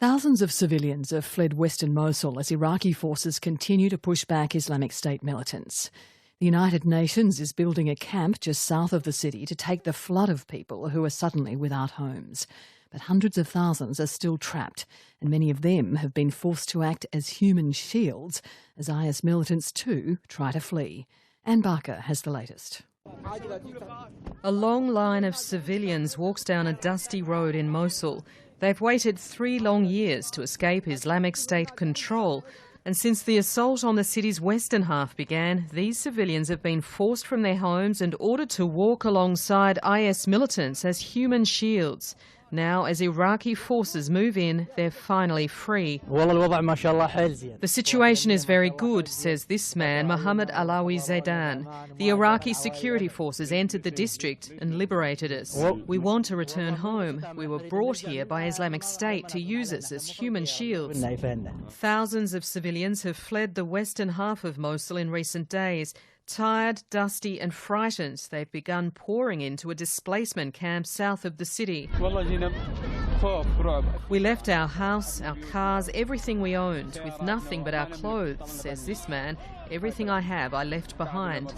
Thousands of civilians have fled western Mosul as Iraqi forces continue to push back Islamic State militants. The United Nations is building a camp just south of the city to take the flood of people who are suddenly without homes. But hundreds of thousands are still trapped, and many of them have been forced to act as human shields as IS militants too try to flee. Anne Barker has the latest. A long line of civilians walks down a dusty road in Mosul. They've waited 3 long years to escape Islamic State control. And since the assault on the city's western half began, these civilians have been forced from their homes and ordered to walk alongside IS militants as human shields. Now, as Iraqi forces move in, they're finally free. The situation is very good, says this man, Mohammed Alawi Zaidan. The Iraqi security forces entered the district and liberated us. We want to return home. We were brought here by Islamic State to use us as human shields. Thousands of civilians have fled the western half of Mosul in recent days. Tired, dusty and frightened, they've begun pouring into a displacement camp south of the city. We left our house, our cars, everything we owned, with nothing but our clothes, says this man. Everything I have I left behind.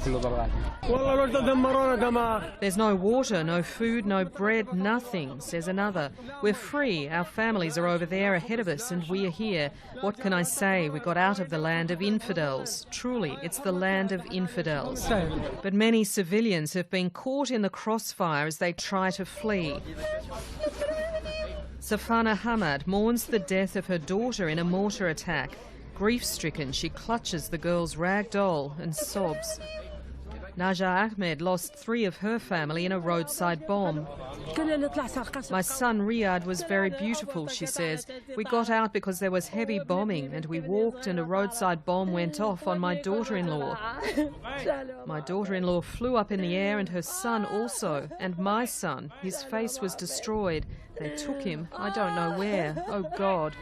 There's no water, no food, no bread, nothing, says another. We're free, our families are over there ahead of us and we are here. What can I say? We got out of the land of infidels. Truly, it's the land of infidels. But many civilians have been caught in the crossfire as they try to flee. Safana Hamad mourns the death of her daughter in a mortar attack. Grief-stricken, she clutches the girl's rag doll and sobs. Najah Ahmed lost 3 of her family in a roadside bomb. My son Riyadh was very beautiful, she says. We got out because there was heavy bombing and we walked and a roadside bomb went off on my daughter-in-law. My daughter-in-law flew up in the air and her son also, and my son. His face was destroyed. They took him, I don't know where. Oh God.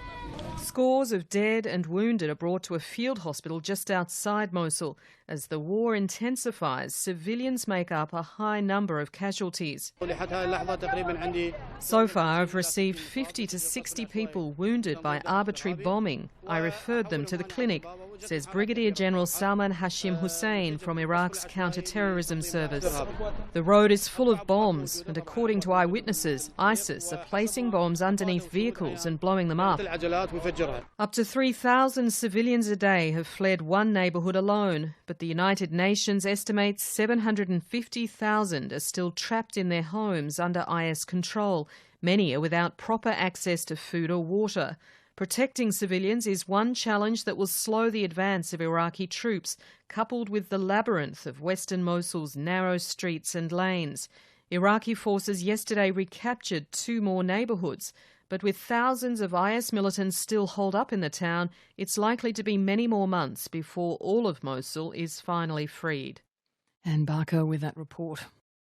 Scores of dead and wounded are brought to a field hospital just outside Mosul. As the war intensifies, civilians make up a high number of casualties. So far, I've received 50 to 60 people wounded by arbitrary bombing. I referred them to the clinic, says Brigadier General Salman Hashim Hussein from Iraq's counter-terrorism service. The road is full of bombs, and according to eyewitnesses, ISIS are placing bombs underneath vehicles and blowing them up. Up to 3,000 civilians a day have fled one neighbourhood alone, but the United Nations estimates 750,000 are still trapped in their homes under IS control. Many are without proper access to food or water. Protecting civilians is one challenge that will slow the advance of Iraqi troops, coupled with the labyrinth of western Mosul's narrow streets and lanes. Iraqi forces yesterday recaptured 2 more neighbourhoods, but with thousands of IS militants still holed up in the town, it's likely to be many more months before all of Mosul is finally freed. Anne Barker with that report.